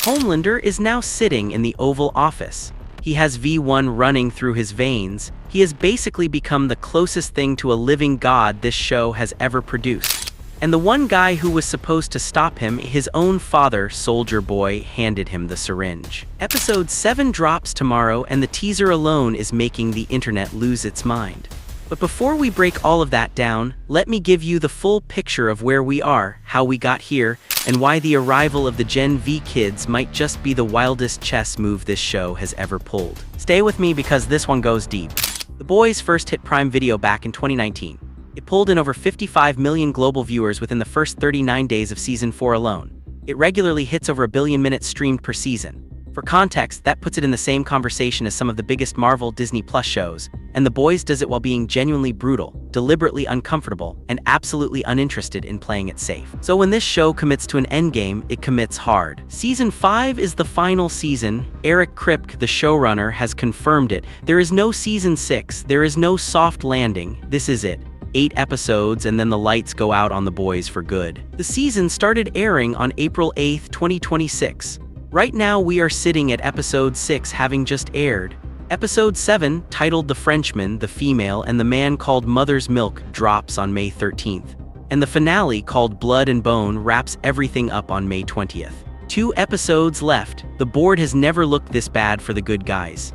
Homelander is now sitting in the Oval Office. He has V1 running through his veins. He has basically become the closest thing to a living god this show has ever produced. And the one guy who was supposed to stop him, his own father, Soldier Boy, handed him the syringe. Episode 7 drops tomorrow, and the teaser alone is making the internet lose its mind. But before we break all of that down, let me give you the full picture of where we are, how we got here, and why the arrival of the Gen V kids might just be the wildest chess move this show has ever pulled. Stay with me because this one goes deep. The Boys first hit Prime Video back in 2019. It pulled in over 55 million global viewers within the first 39 days of Season 4 alone. It regularly hits over 1 billion minutes streamed per season. For context, that puts it in the same conversation as some of the biggest Marvel Disney Plus shows, and The Boys does it while being genuinely brutal, deliberately uncomfortable, and absolutely uninterested in playing it safe. So when this show commits to an endgame, it commits hard. Season 5 is the final season. Eric Kripke, the showrunner, has confirmed it. There is no Season 6, there is no soft landing, this is it. 8 episodes and then the lights go out on The Boys for good. The season started airing on April 8, 2026. Right now we are sitting at episode 6 having just aired. Episode 7, titled The Frenchman, the Female, and the Man Called Mother's Milk, drops on May 13th. And the finale, called Blood and Bone, wraps everything up on May 20th. 2 episodes left. The board has never looked this bad for the good guys.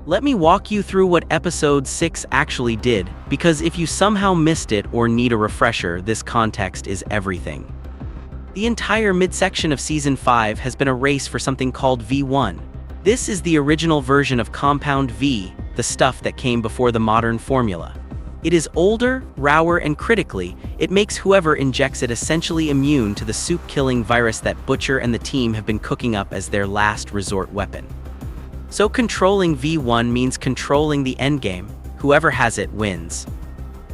Let me walk you through what episode 6 actually did, because if you somehow missed it or need a refresher, this context is everything. The entire midsection of Season 5 has been a race for something called V1. This is the original version of Compound V, the stuff that came before the modern formula. It is older, rawer, and critically, it makes whoever injects it essentially immune to the soup-killing virus that Butcher and the team have been cooking up as their last resort weapon. So controlling V1 means controlling the endgame. Whoever has it wins.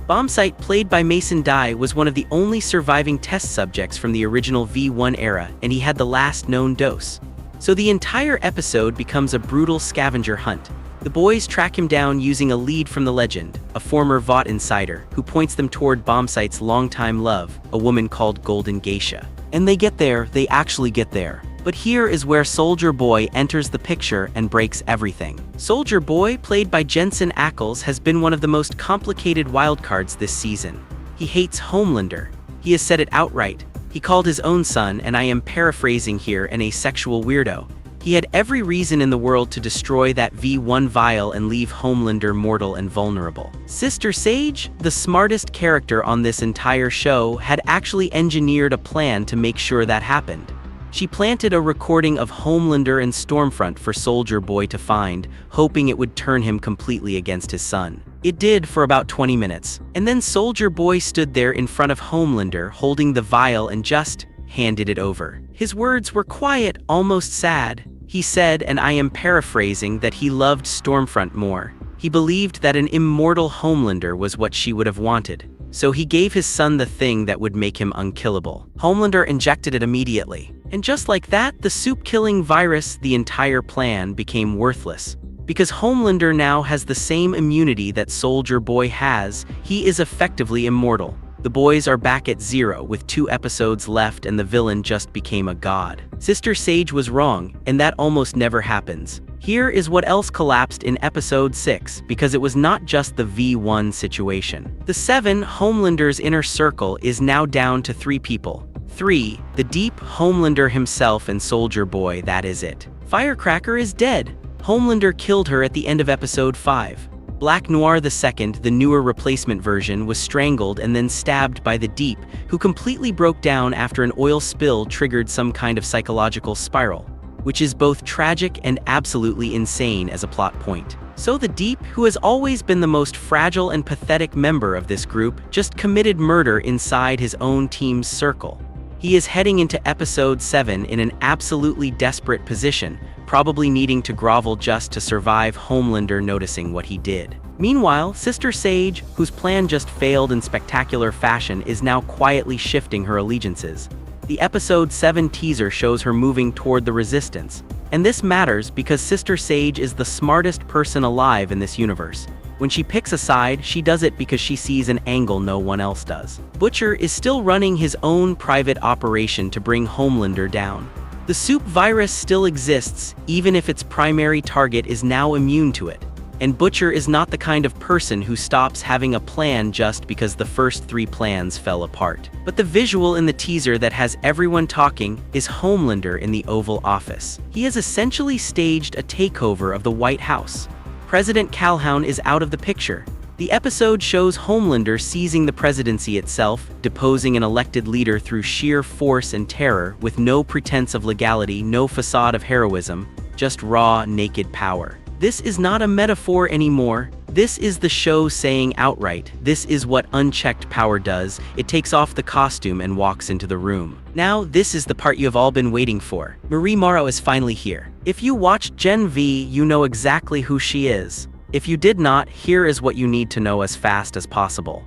Bombsight, played by Mason Dye, was one of the only surviving test subjects from the original V1 era, and he had the last known dose. So the entire episode becomes a brutal scavenger hunt. The boys track him down using a lead from the legend, a former Vought insider, who points them toward Bombsight's longtime love, a woman called Golden Geisha. And they get there, they actually get there. But here is where Soldier Boy enters the picture and breaks everything. Soldier Boy, played by Jensen Ackles, has been one of the most complicated wildcards this season. He hates Homelander. He has said it outright. He called his own son, and I am paraphrasing here, an asexual weirdo. He had every reason in the world to destroy that V1 vial and leave Homelander mortal and vulnerable. Sister Sage, the smartest character on this entire show, had actually engineered a plan to make sure that happened. She planted a recording of Homelander and Stormfront for Soldier Boy to find, hoping it would turn him completely against his son. It did for about 20 minutes. And then Soldier Boy stood there in front of Homelander holding the vial and just handed it over. His words were quiet, almost sad. He said, and I am paraphrasing, that he loved Stormfront more. He believed that an immortal Homelander was what she would have wanted. So he gave his son the thing that would make him unkillable. Homelander injected it immediately. And just like that, the soup-killing virus, the entire plan, became worthless. Because Homelander now has the same immunity that Soldier Boy has, he is effectively immortal. The boys are back at 0 with 2 episodes left and the villain just became a god. Sister Sage was wrong, and that almost never happens. Here is what else collapsed in episode 6, because it was not just the V1 situation. The 7, Homelander's inner circle, is now down to 3 people. 3, the Deep, Homelander himself, and Soldier Boy, that is it. Firecracker is dead. Homelander killed her at the end of episode 5. Black Noir II, the newer replacement version, was strangled and then stabbed by the Deep, who completely broke down after an oil spill triggered some kind of psychological spiral, which is both tragic and absolutely insane as a plot point. So the Deep, who has always been the most fragile and pathetic member of this group, just committed murder inside his own team's circle. He is heading into episode 7 in an absolutely desperate position, probably needing to grovel just to survive Homelander noticing what he did. Meanwhile, Sister Sage, whose plan just failed in spectacular fashion, is now quietly shifting her allegiances. The episode 7 teaser shows her moving toward the Resistance. And this matters because Sister Sage is the smartest person alive in this universe. When she picks a side, she does it because she sees an angle no one else does. Butcher is still running his own private operation to bring Homelander down. The soup virus still exists, even if its primary target is now immune to it. And Butcher is not the kind of person who stops having a plan just because the first 3 plans fell apart. But the visual in the teaser that has everyone talking is Homelander in the Oval Office. He has essentially staged a takeover of the White House. President Calhoun is out of the picture. The episode shows Homelander seizing the presidency itself, deposing an elected leader through sheer force and terror, with no pretense of legality, no facade of heroism, just raw, naked power. This is not a metaphor anymore. This is the show saying outright, this is what unchecked power does. It takes off the costume and walks into the room. Now, this is the part you have all been waiting for. Marie Moreau is finally here. If you watched Gen V, you know exactly who she is. If you did not, here is what you need to know as fast as possible.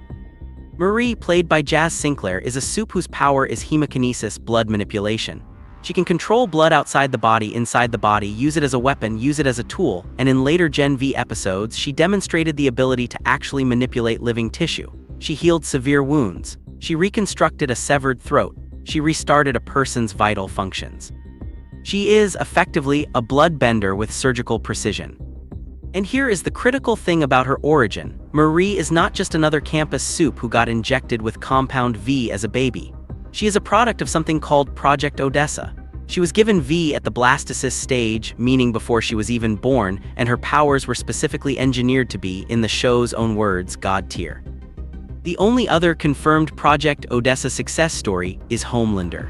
Marie, played by Jazz Sinclair, is a soup whose power is hemokinesis, blood manipulation. She can control blood outside the body, inside the body, use it as a weapon, use it as a tool, and in later Gen V episodes, she demonstrated the ability to actually manipulate living tissue. She healed severe wounds. She reconstructed a severed throat. She restarted a person's vital functions. She is, effectively, a bloodbender with surgical precision. And here is the critical thing about her origin. Marie is not just another campus soup who got injected with Compound V as a baby. She is a product of something called Project Odessa. She was given V at the blastocyst stage, meaning before she was even born, and her powers were specifically engineered to be, in the show's own words, God tier. The only other confirmed Project Odessa success story is Homelander.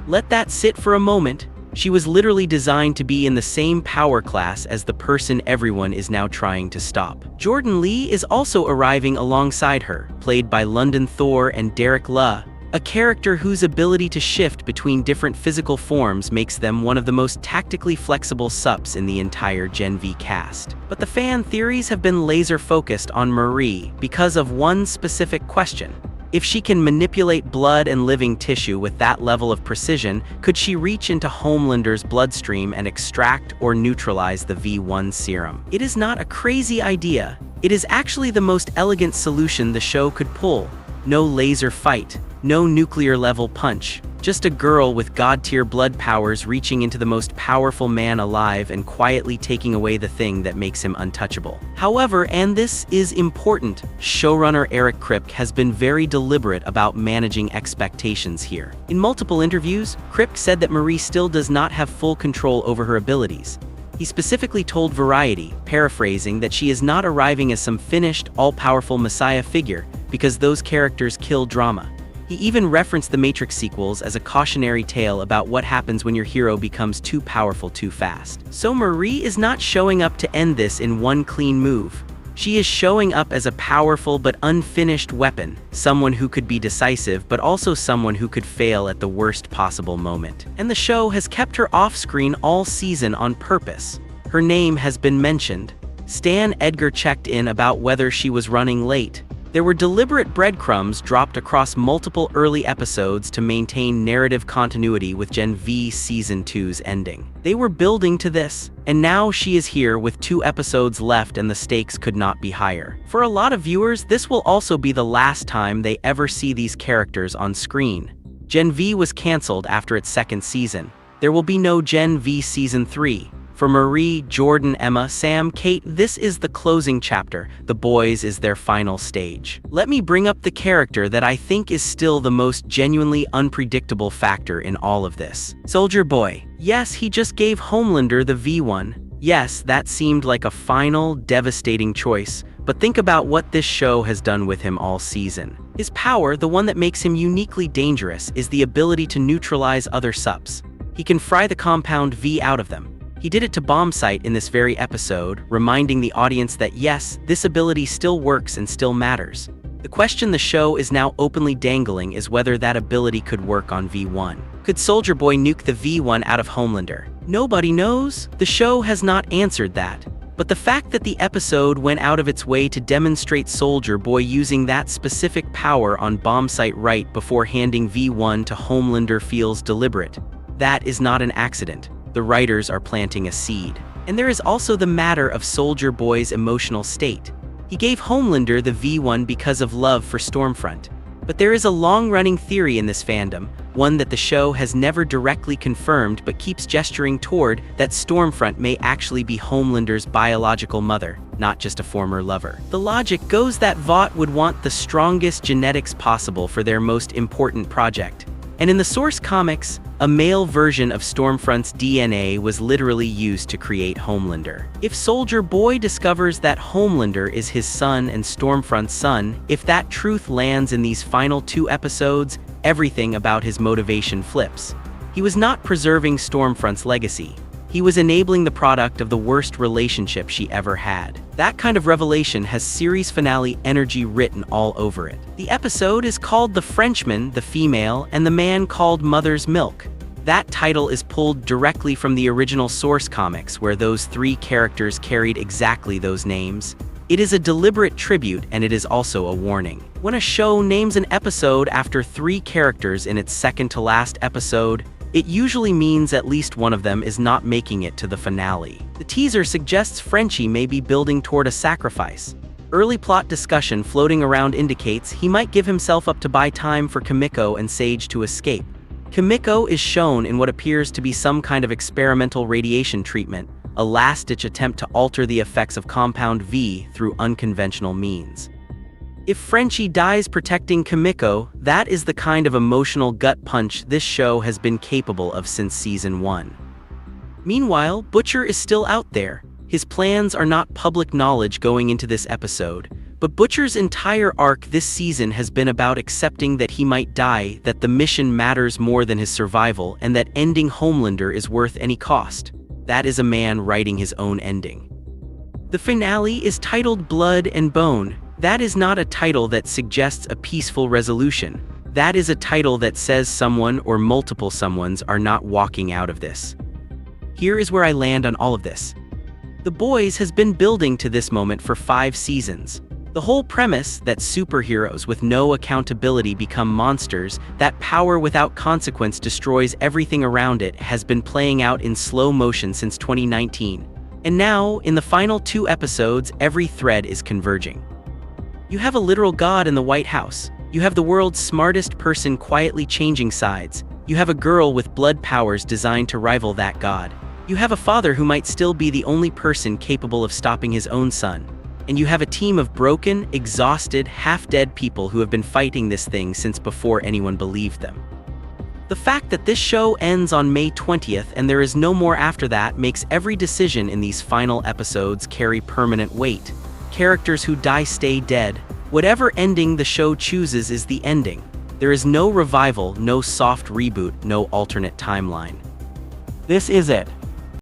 Let that sit for a moment. She was literally designed to be in the same power class as the person everyone is now trying to stop. Jordan Lee is also arriving alongside her, played by London Thor and Derek Luh, a character whose ability to shift between different physical forms makes them one of the most tactically flexible sups in the entire Gen V cast. But the fan theories have been laser-focused on Marie because of one specific question. If she can manipulate blood and living tissue with that level of precision, could she reach into Homelander's bloodstream and extract or neutralize the V1 serum? It is not a crazy idea. It is actually the most elegant solution the show could pull. No laser fight, no nuclear-level punch, just a girl with god-tier blood powers reaching into the most powerful man alive and quietly taking away the thing that makes him untouchable. However, and this is important, showrunner Eric Kripke has been very deliberate about managing expectations here. In multiple interviews, Kripke said that Marie still does not have full control over her abilities. He specifically told Variety, paraphrasing, that she is not arriving as some finished, all-powerful messiah figure, because those characters kill drama. He even referenced the Matrix sequels as a cautionary tale about what happens when your hero becomes too powerful too fast. So Marie is not showing up to end this in one clean move. She is showing up as a powerful but unfinished weapon, someone who could be decisive but also someone who could fail at the worst possible moment. And the show has kept her off-screen all season on purpose. Her name has been mentioned. Stan Edgar checked in about whether she was running late. There were deliberate breadcrumbs dropped across multiple early episodes to maintain narrative continuity with Gen V Season 2's ending. They were building to this, and now she is here with 2 episodes left and the stakes could not be higher. For a lot of viewers, this will also be the last time they ever see these characters on screen. Gen V was cancelled after its 2nd season. There will be no Gen V Season 3. For Marie, Jordan, Emma, Sam, Kate, this is the closing chapter. The boys is their final stage. Let me bring up the character that I think is still the most genuinely unpredictable factor in all of this. Soldier Boy. Yes, he just gave Homelander the V1. Yes, that seemed like a final, devastating choice, but think about what this show has done with him all season. His power, the one that makes him uniquely dangerous, is the ability to neutralize other subs. He can fry the Compound V out of them. He did it to Bombsight in this very episode, reminding the audience that yes, this ability still works and still matters. The question the show is now openly dangling is whether that ability could work on V1. Could Soldier Boy nuke the V1 out of Homelander? Nobody knows. The show has not answered that. But the fact that the episode went out of its way to demonstrate Soldier Boy using that specific power on Bombsight right before handing V1 to Homelander feels deliberate. That is not an accident. The writers are planting a seed. And there is also the matter of Soldier Boy's emotional state. He gave Homelander the V1 because of love for Stormfront. But there is a long-running theory in this fandom, one that the show has never directly confirmed but keeps gesturing toward, that Stormfront may actually be Homelander's biological mother, not just a former lover. The logic goes that Vought would want the strongest genetics possible for their most important project. And in the source comics, a male version of Stormfront's DNA was literally used to create Homelander. If Soldier Boy discovers that Homelander is his son and Stormfront's son, if that truth lands in these final 2 episodes, everything about his motivation flips. He was not preserving Stormfront's legacy. He was enabling the product of the worst relationship she ever had. That kind of revelation has series finale energy written all over it. The episode is called The Frenchman, the female, and the man called Mother's Milk. That title is pulled directly from the original source comics, where those 3 characters carried exactly those names. It is a deliberate tribute, and it is also a warning. When a show names an episode after 3 characters in its second-to-last episode, it usually means at least one of them is not making it to the finale. The teaser suggests Frenchie may be building toward a sacrifice. Early plot discussion floating around indicates he might give himself up to buy time for Kimiko and Sage to escape. Kimiko is shown in what appears to be some kind of experimental radiation treatment, a last-ditch attempt to alter the effects of Compound V through unconventional means. If Frenchie dies protecting Kimiko, that is the kind of emotional gut punch this show has been capable of since season 1. Meanwhile, Butcher is still out there. His plans are not public knowledge going into this episode, but Butcher's entire arc this season has been about accepting that he might die, that the mission matters more than his survival, and that ending Homelander is worth any cost. That is a man writing his own ending. The finale is titled Blood and Bone. That is not a title that suggests a peaceful resolution. That is a title that says someone or multiple someones are not walking out of this. Here is where I land on all of this. The Boys has been building to this moment for 5 seasons. The whole premise that superheroes with no accountability become monsters, that power without consequence destroys everything around it, has been playing out in slow motion since 2019. And now, in the final 2 episodes, every thread is converging. You have a literal god in the White House. You have the world's smartest person quietly changing sides. You have a girl with blood powers designed to rival that god. You have a father who might still be the only person capable of stopping his own son. And you have a team of broken, exhausted, half-dead people who have been fighting this thing since before anyone believed them. The fact that this show ends on May 20th and there is no more after that makes every decision in these final episodes carry permanent weight. Characters who die stay dead. Whatever ending the show chooses is the ending. There is no revival, no soft reboot, no alternate timeline. This is it.